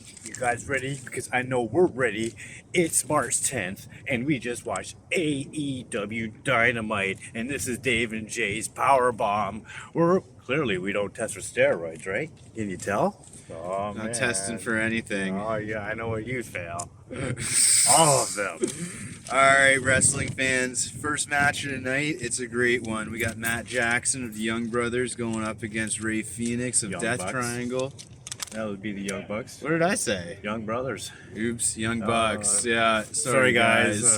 You guys ready? Because I know we're ready. It's March 10th, and we just watched AEW Dynamite, and this is Dave and Jay's Power Bomb. Clearly we don't test for steroids, right? Can you tell? Oh, Not man. testing for anything. Oh yeah, I know what you fail. All of them. All right, wrestling fans. First match of the night. It's a great one. We got Matt Jackson of the Young Brothers going up against Ray Phoenix of Young Death Bucks. Triangle. That would be the Young Bucks. What did I say? Young Brothers. Oops, Young Bucks. Yeah, Sorry guys.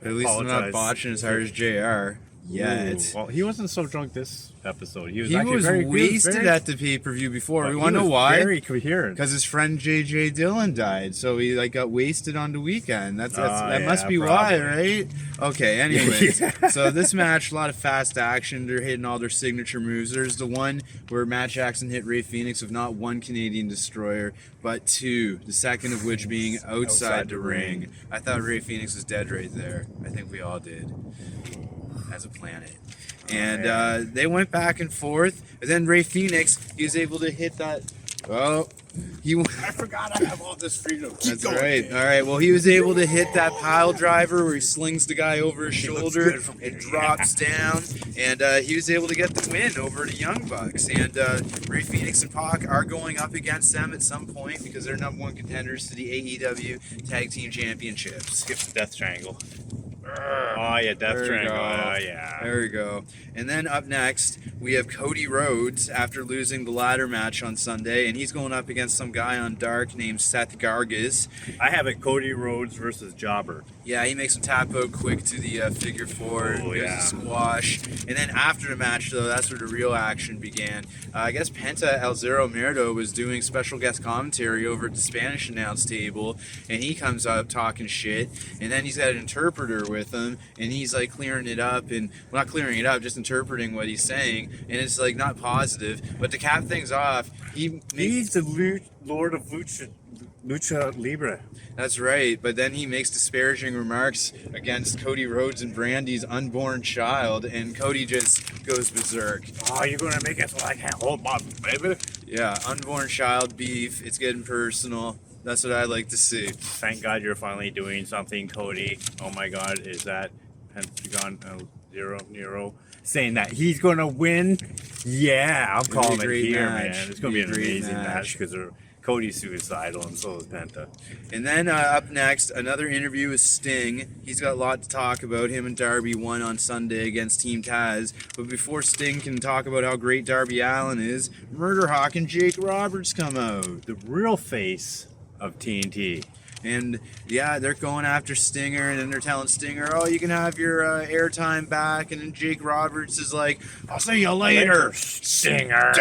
At least I'm not botching as hard as JR yet. Well, he wasn't so drunk this episode. He was He actually was very wasted very, at the pay-per-view before. but We he want to know was why? Very coherent. Because his friend J.J. Dillon died, so he got wasted on the weekend. That yeah, must be probably. why, right? Okay, anyways. So this match, a lot of fast action. They're hitting all their signature moves. There's the one where Matt Jackson hit Ray Phoenix with not one Canadian Destroyer, but two. The second of which being outside the ring. I thought Ray Phoenix was dead right there. I think we all did. As a planet. And they went back and forth. And then Ray Phoenix, he was able to hit that. Oh, I forgot I have all this freedom. that's right. All right. Well, he was able to hit that pile driver where he slings the guy over his shoulder and drops down. And he was able to get the win over the Young Bucks. And Ray Phoenix and Pac are going up against them at some point because they're number one contenders to the AEW Tag Team Championships. Skip the Death Triangle. Oh yeah, Death There we Triangle. go. Oh yeah. There we go. And then up next, we have Cody Rhodes after losing the ladder match on Sunday, and he's going up against some guy on Dark named Seth Gargas. I have it Cody Rhodes versus Jobber. Yeah, he makes him tap out quick to the figure four, Oh, gives yeah. a squash. And then after the match, though, that's where the real action began. I guess Penta El Zero Miedo was doing special guest commentary over at the Spanish announce table, and he comes up talking shit. And then he's got an interpreter with him, and he's like clearing it up, and well, not clearing it up, just interpreting what he's saying. And it's like not positive. But to cap things off, He's the Lord of Lucha Libre. That's right, but then he makes disparaging remarks against Cody Rhodes and Brandy's unborn child, and Cody just goes berserk. Oh, you're gonna make it so I can't hold my baby? Yeah, unborn child beef, it's getting personal. That's what I like to see. Thank God you're finally doing something, Cody. Oh my God, is that Pentagon Nero saying that he's gonna win? Yeah, I'm calling it great here, match. man. It's gonna be an It'll be a great amazing match. match because Cody's suicidal and so is Penta. And then up next, another interview with Sting. He's got a lot to talk about. Him and Darby won on Sunday against Team Taz. But before Sting can talk about how great Darby Allin is, Murderhawk and Jake Roberts come out. The real face of TNT. And yeah, they're going after Stinger, and then they're telling Stinger, "Oh, you can have your airtime back." And then Jake Roberts is like, "I'll see you later, Stinger."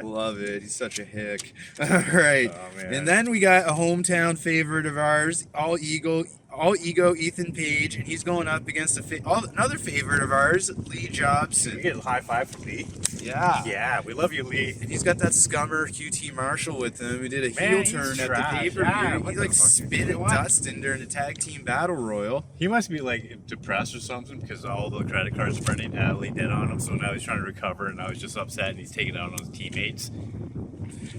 Love it. He's such a hick. All right. Oh, man. And then we got a hometown favorite of ours, all ego Ethan Page, and he's going up against another favorite of ours, Lee Jobson. We get a high five from Lee. Yeah. Yeah, we love you, Lee. And he's got that scummer QT Marshall with him who did a Man, heel he's turn at trash. the pay-per-view. Yeah, he what like the fuck? spit and What? dusted during the tag team battle royal. He must be like depressed or something because all the credit cards Brandy Natalie did on him. So now he's trying to recover, and now he's just upset and he's taking it out on his teammates.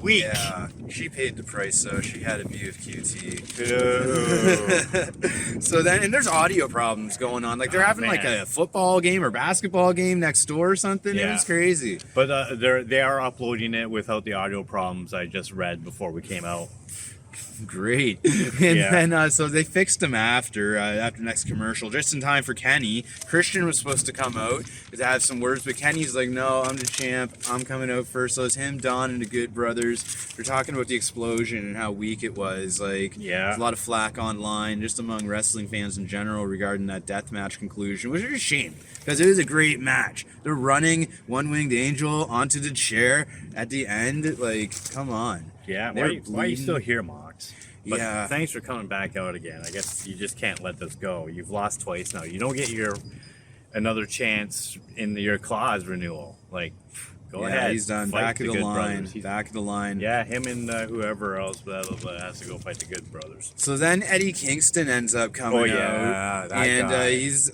Weak. Yeah, she paid the price, so she had to be with QT. Ew. So then, and there's audio problems going on. Like they're having man. like a football game or basketball game next door or something. Yeah. It was crazy. But they are uploading it without the audio problems I just read before we came out. Great. And Yeah. then, so they fixed him after next commercial, just in time for Kenny. Christian was supposed to come out to have some words, but Kenny's like, "No, I'm the champ. I'm coming out first." So it's him, Don, and the Good Brothers. They're talking about the explosion and how weak it was. Like, Yeah. there's a lot of flack online, just among wrestling fans in general, regarding that deathmatch conclusion, which is a shame because it was a great match. They're running One-Winged Angel onto the chair at the end. Like, come on. Yeah, They're why are you bleeding. still here, Mox? But Yeah. thanks for coming back out again. I guess you just can't let this go. You've lost twice now. You don't get another chance in your clause renewal. Like, Go ahead. He's done. Fight Back of the Good line. Brothers. Back of the line. Yeah, him and whoever else has to go fight the Good Brothers. So then Eddie Kingston ends up coming out. That And guy. he's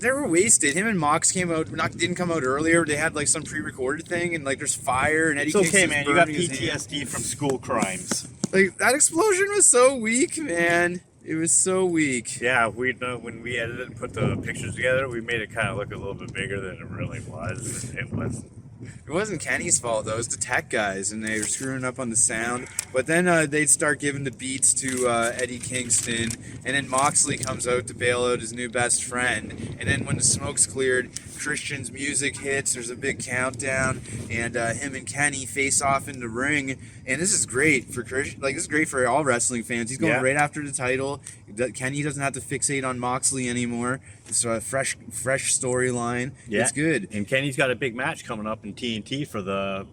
they were wasted. Him and Mox didn't come out earlier. They had like some pre-recorded thing, and like there's fire, and Eddie It's okay, Kingston's man. You got burning his hand. PTSD from school crimes. Like that explosion was so weak, man. It was so weak. Yeah, when we edited and put the pictures together, we made it kind of look a little bit bigger than it really was. It was. It wasn't Kenny's fault though. It was the tech guys, and they were screwing up on the sound. But then they'd start giving the beats to Eddie Kingston, and then Moxley comes out to bail out his new best friend. And then when the smoke's cleared, Christian's music hits. There's a big countdown, and him and Kenny face off in the ring. And this is great for Christian. Like this is great for all wrestling fans. He's going right after the title. Kenny doesn't have to fixate on Moxley anymore. It's a fresh storyline. Yeah. It's good. And Kenny's got a big match coming up in TNT for the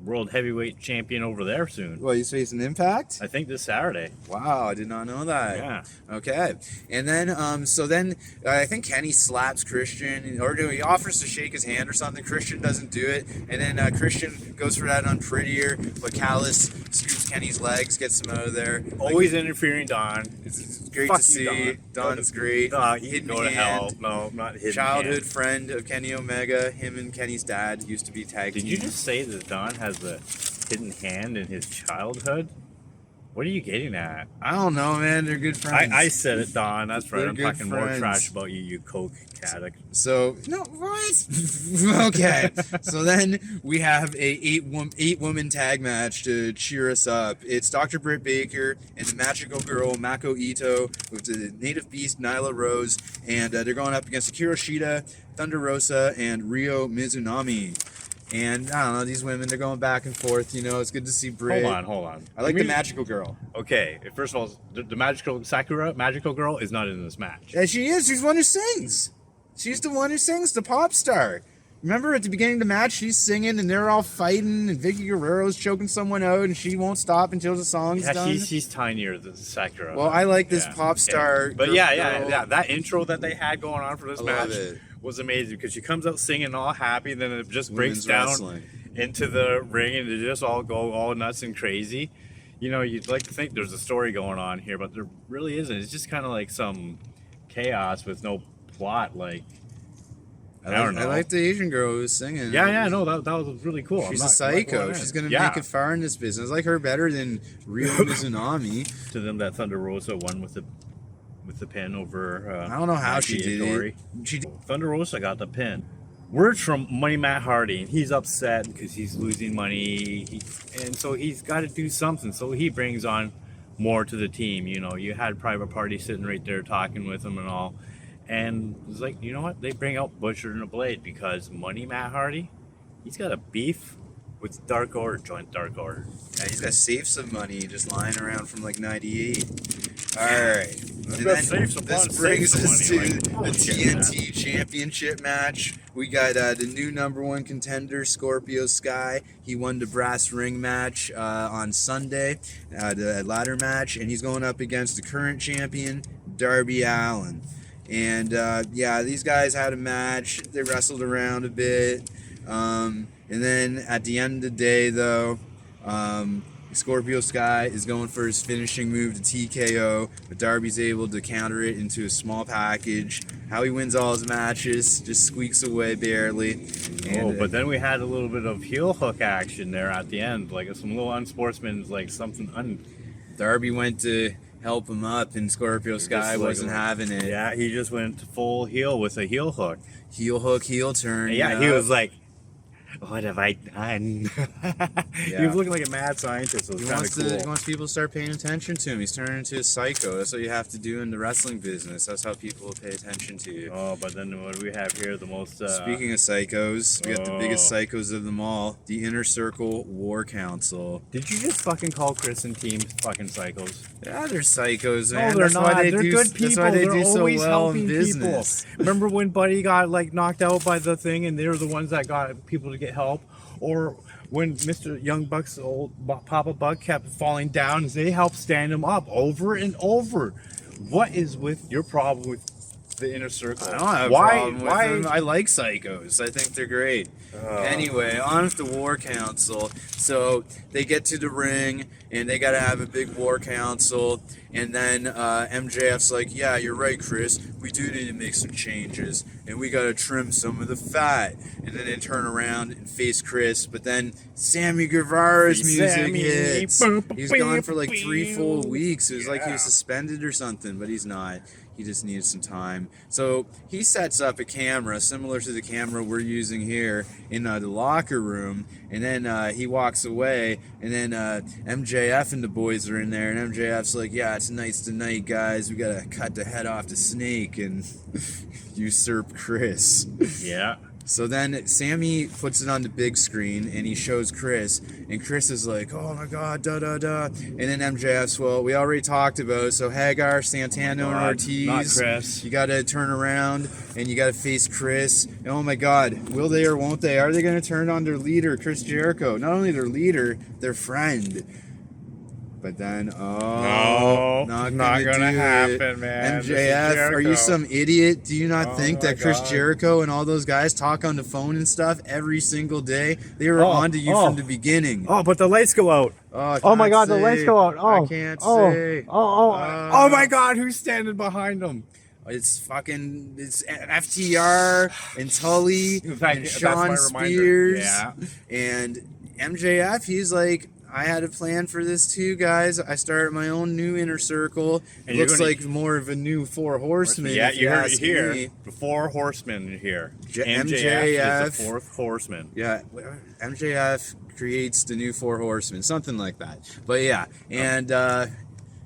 World Heavyweight Champion over there soon. Well, he's facing Impact? I think this Saturday. Wow, I did not know that. Yeah. Okay. And then, I think Kenny slaps Christian, or he offers to shake his hand or something. Christian doesn't do it. And then Christian goes for that unprettier, but Callis scoops Kenny's legs, gets him out of there. Always interfering, Don. It's great Fuck to see. you, Don. Don's great. He'd go to hell. No, not hidden Childhood hand. friend of Kenny Omega. Him and Kenny's dad used to be tag Did team. you just say that Don has a hidden hand in his childhood? What are you getting at? I don't know, man. They're good friends. I said it, Don. That's right. They're I'm good talking more friends. trash about you, you coke addict. So no, what? Okay. So then we have a eight woman tag match to cheer us up. It's Dr. Britt Baker and the magical girl Mako Itoh with the native beast Nyla Rose, and they're going up against Hikaru Shida, Thunder Rosa, and Ryo Mizunami. And I don't know, these women, they're going back and forth. You know, it's good to see Britt. Hold on. I like the magical girl. Okay, first of all, the magical girl is not in this match. Yeah, she is. She's the one who sings. She's the one who sings, the pop star. Remember at the beginning of the match, she's singing and they're all fighting, and Vicky Guerrero's choking someone out, and she won't stop until the song's done. She's tinier than Sakura. Well, I like this pop star. But girl. yeah. That intro that they had going on for this love match it. was amazing because she comes out singing all happy, then it just breaks Women's down wrestling. into the ring, and they just all go all nuts and crazy. You know, you'd like to think there's a story going on here, but there really isn't. It's just kind of like some chaos with no plot. Like, I don't know. I like the Asian girl who was singing. Yeah, no, that was really cool. She's I'm a psycho. She's gonna make it far in this business. I like her better than Ryo Mizunami. To them, that Thunder Rosa won with the pin over. I don't know how Maki she did Itoh. it. Thunder Rosa got the pin. Words from Money Matt Hardy, and he's upset because he's losing money, and so he's got to do something. So he brings on more to the team. You know, you had Private Party sitting right there talking with him and all, and it's like, you know what? They bring out Butcher and a Blade because Money Matt Hardy, he's got a beef with Dark Order, joint Dark Order. Yeah, he's got safes of money just lying around from like '98. All right. And got then safes of this money, brings safes of us to money, like, the bullshit, TNT Championship match. We got the new #1 contender, Scorpio Sky. He won the brass ring match on Sunday, the ladder match, and he's going up against the current champion, Darby Allin. And these guys had a match. They wrestled around a bit. And then at the end of the day, though, Scorpio Sky is going for his finishing move to TKO, but Darby's able to counter it into a small package. How he wins all his matches, just squeaks away barely. And, But then we had a little bit of heel hook action there at the end, like some little unsportsman, like something Darby went to help him up, and Scorpio Sky wasn't having it. Yeah, he just went full heel with a heel hook. Heel hook, heel turn. Yeah, he was like, what have I done? He was looking like a mad scientist. It was kind of cool. He wants people to start paying attention to him. He's turning into a psycho. That's what you have to do in the wrestling business. That's how people will pay attention to you. Oh, but then what do we have here? The most... Speaking of psychos, we got the biggest psychos of them all, the Inner Circle War Council. Did you just fucking call Chris and team fucking psychos? Yeah, they're psychos, man. No, they're that's not. Why They're good people. That's why they They're do so always well in helping business. people. Remember when Buddy got like knocked out by the thing, and they were the ones that got people to get help? Or when Mr. Young Buck's old Papa Buck kept falling down, they helped stand him up over and over. What is with your problem with the inner circle. I don't have a problem with them. I like psychos. I think they're great. Anyway, on with the War Council. So they get to the ring, and they got to have a big War Council. And then MJF's like, yeah, you're right, Chris. We do need to make some changes. And we got to trim some of the fat. And then they turn around and face Chris. But then Sammy Guevara's music hits. He's gone for like 3 full weeks. It was like he was suspended or something, but he's not. He just needs some time. So he sets up a camera similar to the camera we're using here in the locker room. And then he walks away. And then MJF and the boys are in there. And MJF's like, yeah, tonight's the night, guys. We got to cut the head off the snake and usurp Chris. Yeah. So then Sammy puts it on the big screen and he shows Chris, and Chris is like, oh my god, da da da. And then MJF's, well, we already talked about it, so Hagar, Santana, and Ortiz, not Chris. You gotta turn around and you gotta face Chris. And oh my god, will they or won't they? Are they gonna turn on their leader, Chris Jericho? Not only their leader, their friend. But then, no, not gonna happen, man. MJF, are you some idiot? Do you not think that Chris Jericho and all those guys talk on the phone and stuff every single day? They were on to you from the beginning. Oh, but the lights go out. Oh my god, the lights go out. I can't say. Oh my god, who's standing behind them? It's FTR and Tully and Sean Spears. Yeah. And MJF, he's like, I had a plan for this too, guys. I started my own new inner circle. It looks like more of a new 4 Horsemen. Yeah, you heard it here. The 4 Horsemen are here. MJF is the 4th Horseman. Yeah, MJF creates the new 4 Horsemen, something like that. But yeah, and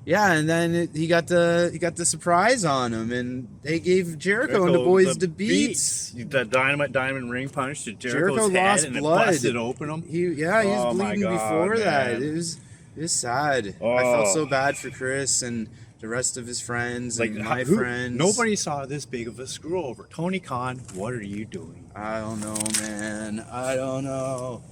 and then he got the surprise on him, and they gave Jericho and the boys the beats. The diamond ring punch to Jericho lost head, blood. And it busted open him. He was bleeding before that. It was sad. I felt so bad for Chris and the rest of his friends and my friends. Nobody saw this big of a screw over. Tony Khan, what are you doing? I don't know, man. I don't know.